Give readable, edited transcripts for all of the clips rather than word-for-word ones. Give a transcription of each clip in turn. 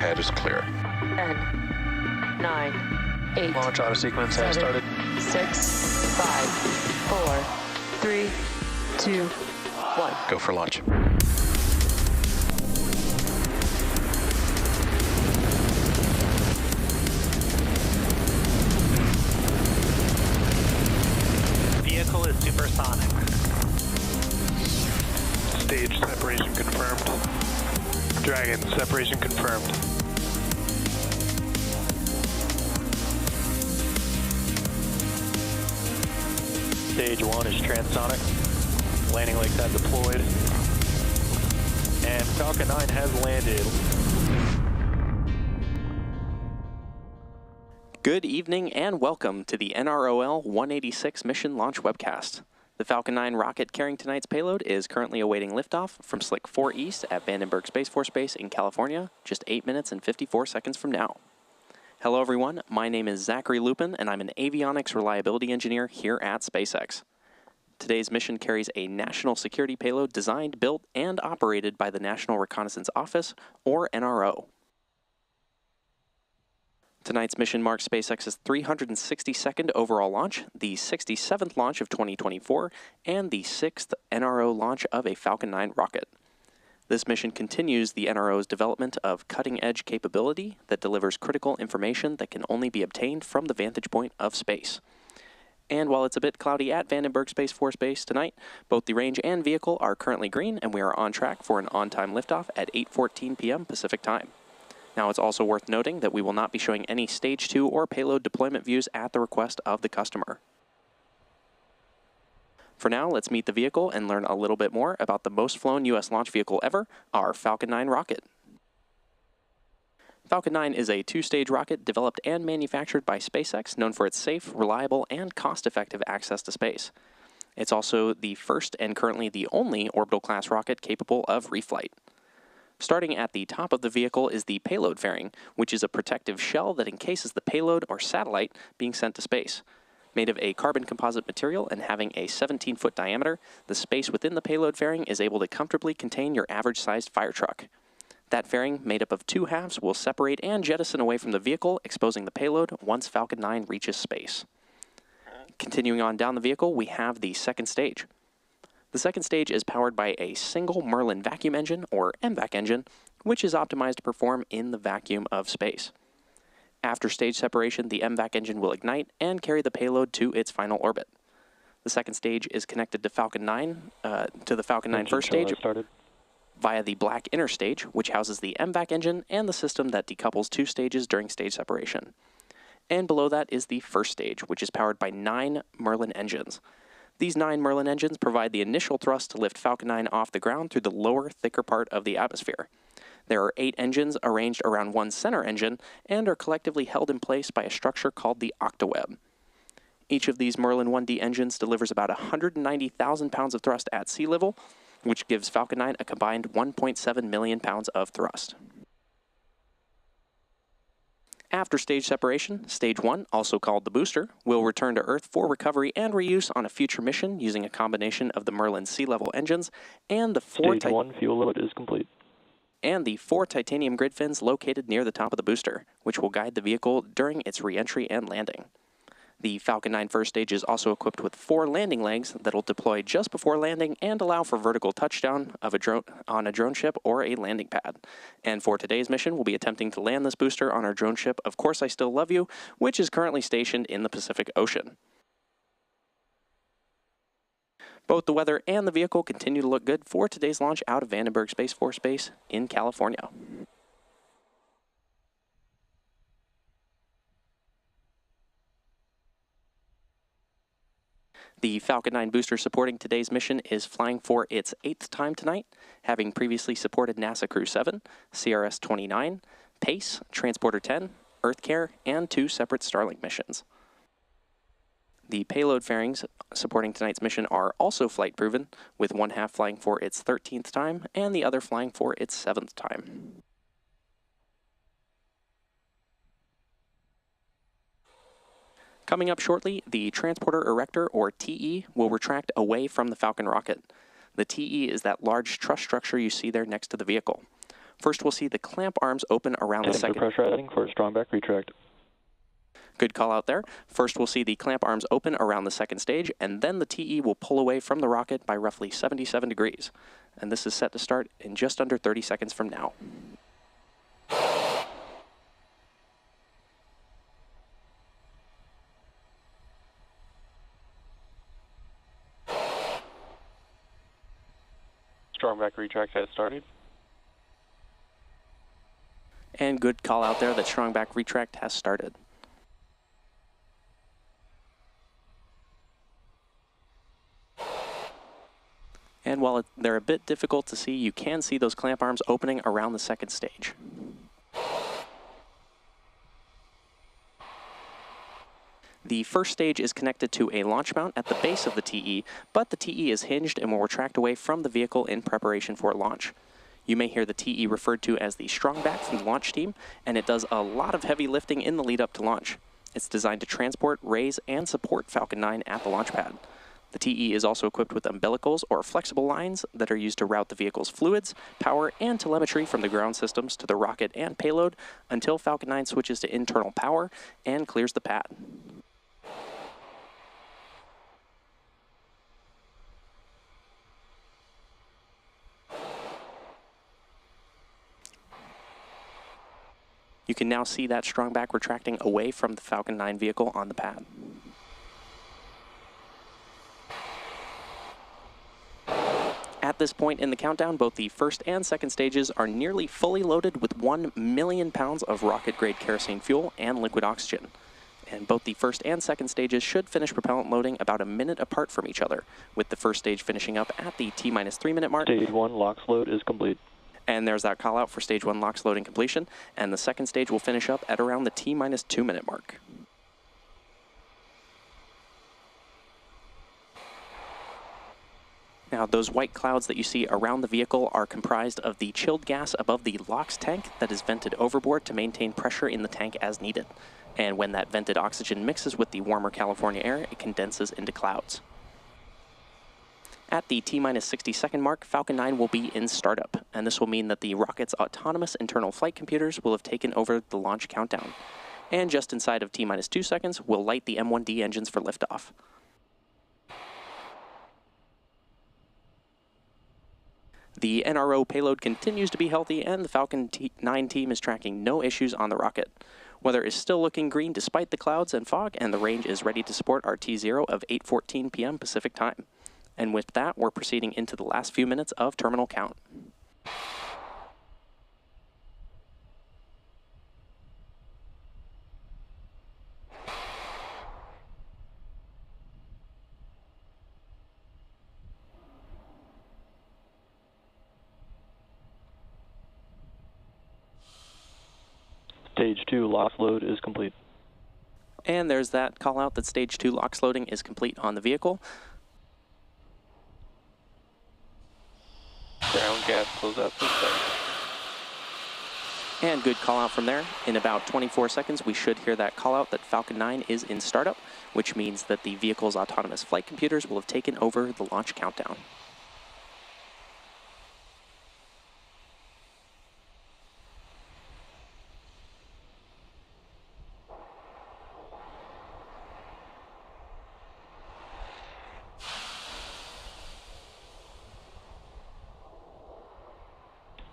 Pad is clear. 10, 9, 8. Launch auto sequence has started. 6, 5, 4, 3, 2, 1. Go for launch. separation confirmed. Dragon, separation confirmed. Stage 1 is transonic. Landing legs have deployed. And Falcon 9 has landed. Good evening and welcome to the NROL-186 mission launch webcast. The Falcon 9 rocket carrying tonight's payload is currently awaiting liftoff from SLC-4E at Vandenberg Space Force Station in California, just 8 minutes and 54 seconds from now. Hello everyone, my name is Zachary Lupin and I'm an avionics reliability engineer here at SpaceX. Today's mission carries a national security payload designed, built, and operated by the National Reconnaissance Office, or NRO. Tonight's mission marks SpaceX's 362nd overall launch, the 67th launch of 2024, and the 6th NRO launch of a Falcon 9 rocket. This mission continues the NRO's development of cutting-edge capability that delivers critical information that can only be obtained from the vantage point of space. And while it's a bit cloudy at Vandenberg Space Force Base tonight, both the range and vehicle are currently green, and we are on track for an on-time liftoff at 8:14 p.m. Pacific Time. Now, it's also worth noting that we will not be showing any Stage 2 or payload deployment views at the request of the customer. For now, let's meet the vehicle and learn a little bit more about the most flown U.S. launch vehicle ever, our Falcon 9 rocket. Falcon 9 is a two-stage rocket developed and manufactured by SpaceX, known for its safe, reliable, and cost-effective access to space. It's also the first and currently the only orbital-class rocket capable of reflight. Starting at the top of the vehicle is the payload fairing, which is a protective shell that encases the payload or satellite being sent to space. Made of a carbon composite material and having a 17-foot diameter, the space within the payload fairing is able to comfortably contain your average-sized fire truck. That fairing, made up of two halves, will separate and jettison away from the vehicle, exposing the payload once Falcon 9 reaches space. Continuing on down the vehicle, we have the second stage. The second stage is powered by a single Merlin vacuum engine, or MVAC engine, which is optimized to perform in the vacuum of space. After stage separation, the MVAC engine will ignite and carry the payload to its final orbit. The second stage is connected to Falcon 9, to the Falcon 9 first stage via the black inner stage, which houses the MVAC engine and the system that decouples two stages during stage separation. And below that is the first stage, which is powered by 9 Merlin engines. These 9 Merlin engines provide the initial thrust to lift Falcon 9 off the ground through the lower, thicker part of the atmosphere. There are 8 engines arranged around one center engine and are collectively held in place by a structure called the octaweb. Each of these Merlin 1D engines delivers about 190,000 pounds of thrust at sea level, which gives Falcon 9 a combined 1.7 million pounds of thrust. After stage separation, Stage 1, also called the booster, will return to Earth for recovery and reuse on a future mission using a combination of the Merlin sea-level engines and the four Stage 1 fuel load is complete. And the 4 titanium grid fins located near the top of the booster, which will guide the vehicle during its re-entry and landing. The Falcon 9 first stage is also equipped with 4 landing legs that will deploy just before landing and allow for vertical touchdown of a drone on a drone ship or a landing pad. And for today's mission, we'll be attempting to land this booster on our drone ship, Of Course I Still Love You, which is currently stationed in the Pacific Ocean. Both the weather and the vehicle continue to look good for today's launch out of Vandenberg Space Force Base in California. The Falcon 9 booster supporting today's mission is flying for its 8th time tonight, having previously supported NASA Crew 7, CRS-29, PACE, Transporter 10, EarthCARE, and 2 separate Starlink missions. The payload fairings supporting tonight's mission are also flight proven, with one half flying for its 13th time and the other flying for its 7th time. Coming up shortly, the Transporter Erector, or TE, will retract away from the Falcon rocket. The TE is that large truss structure you see there next to the vehicle. First, we'll see the clamp arms open around the second... pressure heading for a strong back retract. Good call out there. First, we'll see the clamp arms open around the second stage, and then the TE will pull away from the rocket by roughly 77 degrees. And this is set to start in just under 30 seconds from now. Strong back retract has started. And good call out there that strong back retract has started. And while they're a bit difficult to see, you can see those clamp arms opening around the second stage. The first stage is connected to a launch mount at the base of the TE, but the TE is hinged and will retract away from the vehicle in preparation for launch. You may hear the TE referred to as the strong back from the launch team, and it does a lot of heavy lifting in the lead up to launch. It's designed to transport, raise, and support Falcon 9 at the launch pad. The TE is also equipped with umbilicals or flexible lines that are used to route the vehicle's fluids, power, and telemetry from the ground systems to the rocket and payload until Falcon 9 switches to internal power and clears the pad. You can now see that strong back retracting away from the Falcon 9 vehicle on the pad. At this point in the countdown, both the first and second stages are nearly fully loaded with 1 million pounds of rocket-grade kerosene fuel and liquid oxygen. And both the first and second stages should finish propellant loading about a minute apart from each other, with the first stage finishing up at the T-3 minute mark. Stage 1 LOX load is complete. And there's that call out for stage 1 LOX loading completion, and the second stage will finish up at around the T-2 minute mark. Now, those white clouds that you see around the vehicle are comprised of the chilled gas above the LOX tank that is vented overboard to maintain pressure in the tank as needed. And when that vented oxygen mixes with the warmer California air, it condenses into clouds. At the T-60 mark, Falcon 9 will be in startup, and this will mean that the rocket's autonomous internal flight computers will have taken over the launch countdown. And just inside of T-2 seconds, we'll light the M1D engines for liftoff. The NRO payload continues to be healthy, and the Falcon 9 team is tracking no issues on the rocket. Weather is still looking green despite the clouds and fog, and the range is ready to support our T0 of 8:14 p.m. Pacific time. And with that, we're proceeding into the last few minutes of terminal count. Stage 2 LOX load is complete. And there's that call out that stage 2 LOX loading is complete on the vehicle. Ground gas close out to start. And good call out from there. In about 24 seconds, we should hear that call out that Falcon 9 is in startup, which means that the vehicle's autonomous flight computers will have taken over the launch countdown.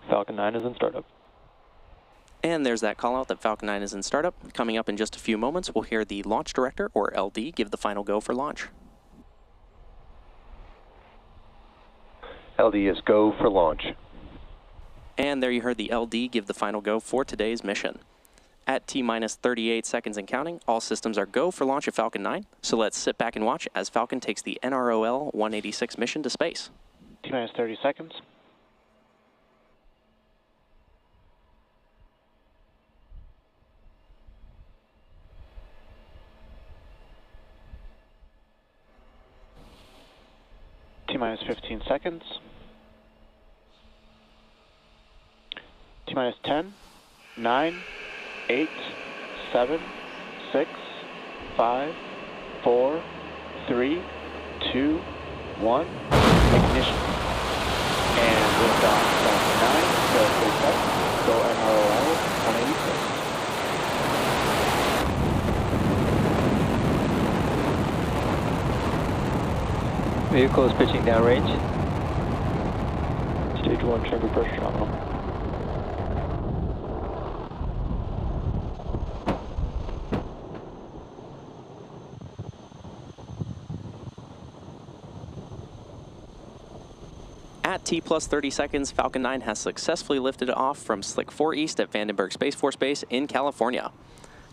Falcon 9 is in startup. And there's that call out that Falcon 9 is in startup. Coming up in just a few moments, we'll hear the launch director, or LD, give the final go for launch. LD is go for launch. And there you heard the LD give the final go for today's mission. At T-minus 38 seconds and counting, all systems are go for launch of Falcon 9. So let's sit back and watch as Falcon takes the NROL-186 mission to space. T-minus 30 seconds. T-minus 15 seconds. T-minus 10, 9, 8, 7, 6, 5, 4, 3, 2, 1. Ignition. And liftoff Falcon 9, go SpaceX, go NROL-186. Vehicle is pitching downrange. Stage 1 chamber pressure nominal. At At T plus 30 seconds, Falcon 9 has successfully lifted off from SLC-4 East at Vandenberg Space Force Base in California.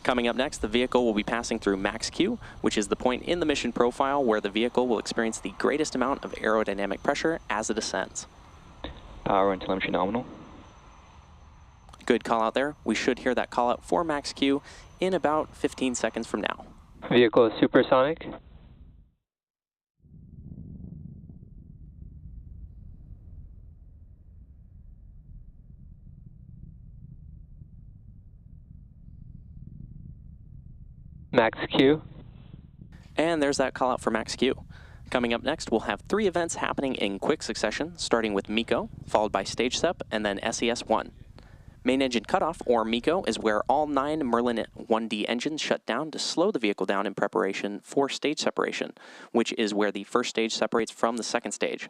Coming up next, the vehicle will be passing through max Q, which is the point in the mission profile where the vehicle will experience the greatest amount of aerodynamic pressure as it ascends. Power and telemetry nominal. Good call out there. We should hear that call out for max Q in about 15 seconds from now. Vehicle is supersonic. Max Q. And there's that call out for max Q. Coming up next, we'll have 3 events happening in quick succession, starting with MECO, followed by stage SEP, and then SES-1. Main engine cutoff, or MECO, is where all 9 Merlin 1D engines shut down to slow the vehicle down in preparation for stage separation, which is where the first stage separates from the second stage.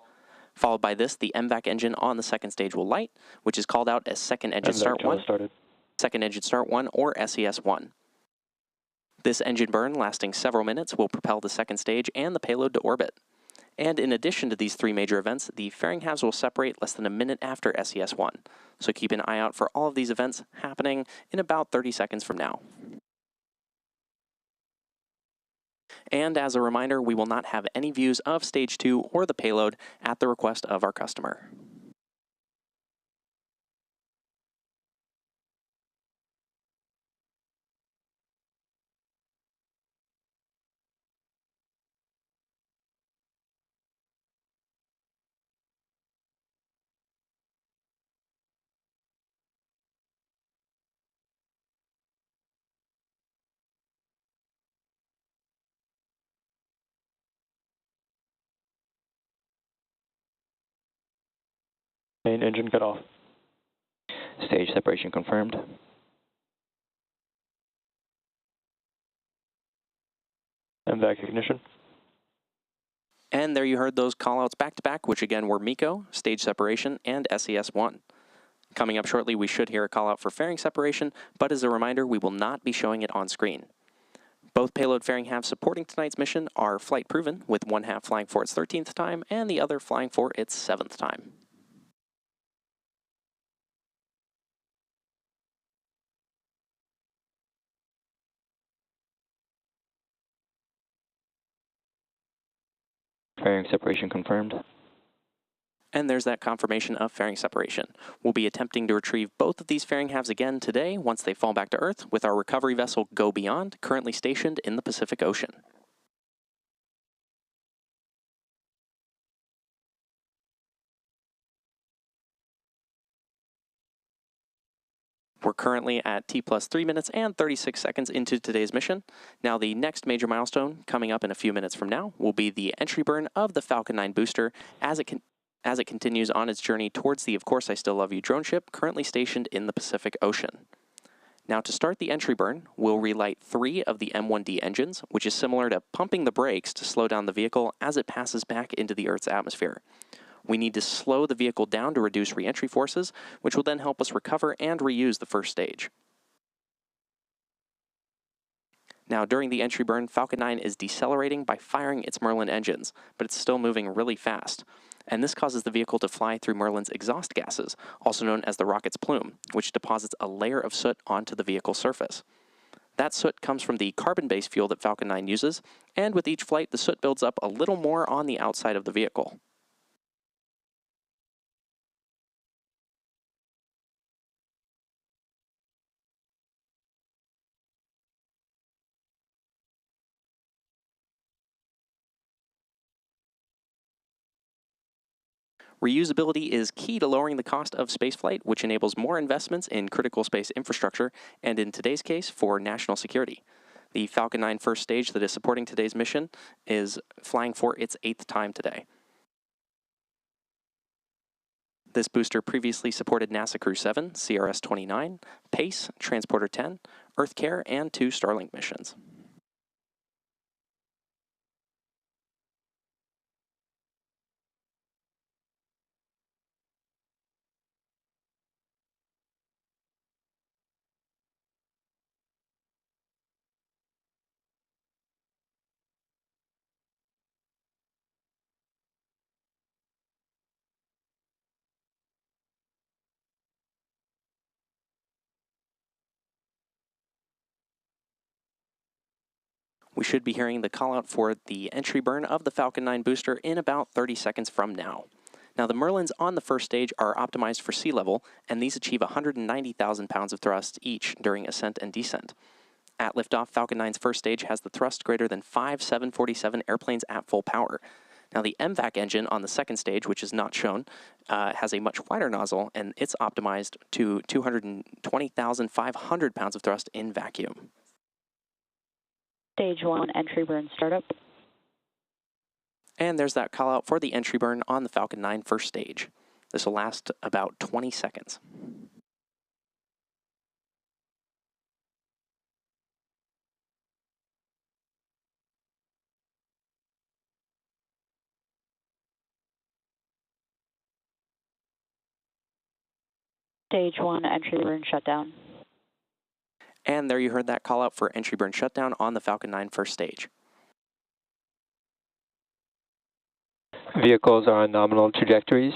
Followed by this, the MVAC engine on the second stage will light, which is called out as second engine start 1, second engine start 1, or SES-1. This engine burn, lasting several minutes, will propel the second stage and the payload to orbit. And in addition to these 3 major events, the fairing halves will separate less than a minute after SES-1. So keep an eye out for all of these events happening in about 30 seconds from now. And as a reminder, we will not have any views of Stage 2 or the payload at the request of our customer. Main engine cut off. Stage separation confirmed. MVAC ignition. And there you heard those callouts back to back, which again were MECO, stage separation, and SES-1. Coming up shortly, we should hear a callout for fairing separation, but as a reminder, we will not be showing it on screen. Both payload fairing halves supporting tonight's mission are flight proven, with one half flying for its 13th time and the other flying for its 7th time. Fairing separation confirmed. And there's that confirmation of fairing separation. We'll be attempting to retrieve both of these fairing halves again today once they fall back to Earth with our recovery vessel Go Beyond, currently stationed in the Pacific Ocean. We're currently at T plus 3 minutes and 36 seconds into today's mission. Now the next major milestone coming up in a few minutes from now will be the entry burn of the Falcon 9 booster as it continues on its journey towards the Of Course I Still Love You drone ship currently stationed in the Pacific Ocean. Now to start the entry burn, we'll relight 3 of the M1D engines, which is similar to pumping the brakes to slow down the vehicle as it passes back into the Earth's atmosphere. We need to slow the vehicle down to reduce re-entry forces, which will then help us recover and reuse the first stage. Now, during the entry burn, Falcon 9 is decelerating by firing its Merlin engines, but it's still moving really fast. And this causes the vehicle to fly through Merlin's exhaust gases, also known as the rocket's plume, which deposits a layer of soot onto the vehicle's surface. That soot comes from the carbon-based fuel that Falcon 9 uses, and with each flight, the soot builds up a little more on the outside of the vehicle. Reusability is key to lowering the cost of spaceflight, which enables more investments in critical space infrastructure, and in today's case, for national security. The Falcon 9 first stage that is supporting today's mission is flying for its 8th time today. This booster previously supported NASA Crew 7, CRS-29, PACE, Transporter 10, EarthCARE, and 2 Starlink missions. We should be hearing the call out for the entry burn of the Falcon 9 booster in about 30 seconds from now. Now, the Merlins on the first stage are optimized for sea level, and these achieve 190,000 pounds of thrust each during ascent and descent. At liftoff, Falcon 9's first stage has the thrust greater than 5 747 airplanes at full power. Now, the MVAC engine on the second stage, which is not shown, has a much wider nozzle, and it's optimized to 220,500 pounds of thrust in vacuum. Stage 1, entry burn startup. And there's that call out for the entry burn on the Falcon 9 first stage. This will last about 20 seconds. Stage 1, entry burn shutdown. And there you heard that call out for entry burn shutdown on the Falcon 9 first stage. Vehicles are on nominal trajectories.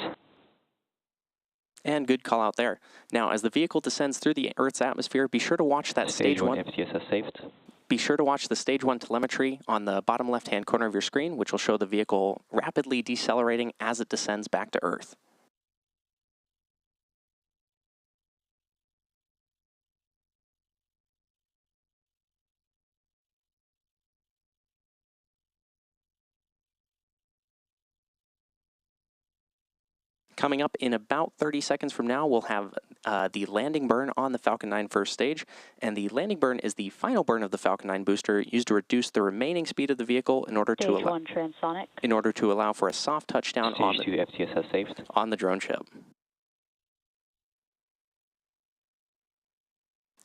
And good call out there. Now, as the vehicle descends through the Earth's atmosphere, be sure to watch that stage 1. FTSS saved. Be sure to watch the stage 1 telemetry on the bottom left-hand corner of your screen, which will show the vehicle rapidly decelerating as it descends back to Earth. Coming up in about 30 seconds from now, we'll have the landing burn on the Falcon 9 first stage, and the landing burn is the final burn of the Falcon 9 booster used to reduce the remaining speed of the vehicle in order Stage 1 transonic. in order to allow for a soft touchdown Stage 2 FTSS saved. on the drone ship.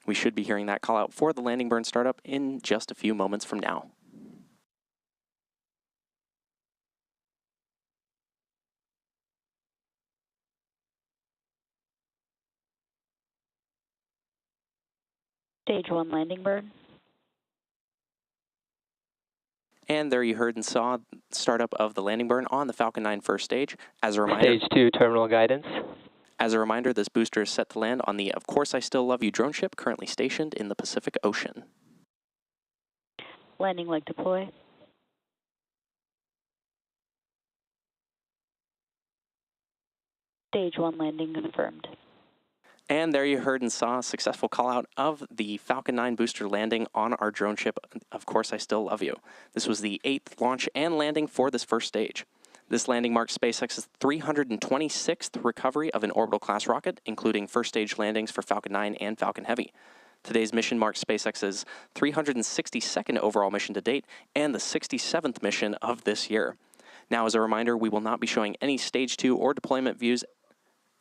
We should be hearing that call out for the landing burn startup in just a few moments from now. Stage 1 landing burn. And there you heard and saw startup of the landing burn on the Falcon 9 first stage. As a reminder, Stage 2 terminal guidance. As a reminder, this booster is set to land on the Of Course I Still Love You drone ship currently stationed in the Pacific Ocean. Landing leg deploy. Stage 1 landing confirmed. And there you heard and saw a successful call out of the Falcon 9 booster landing on our drone ship, Of Course I Still Love You. This was the 8th launch and landing for this first stage. This landing marks SpaceX's 326th recovery of an orbital class rocket, including first stage landings for Falcon 9 and Falcon Heavy. Today's mission marks SpaceX's 362nd overall mission to date and the 67th mission of this year. Now, as a reminder, we will not be showing any stage 2 or deployment views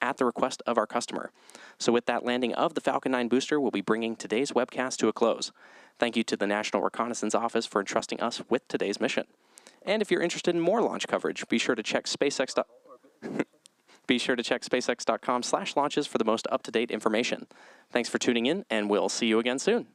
at the request of our customer. So with that landing of the Falcon 9 booster, we'll be bringing today's webcast to a close. Thank you to the National Reconnaissance Office for entrusting us with today's mission. And if you're interested in more launch coverage, be sure to check SpaceX.com/launches for the most up-to-date information. Thanks for tuning in, and we'll see you again soon.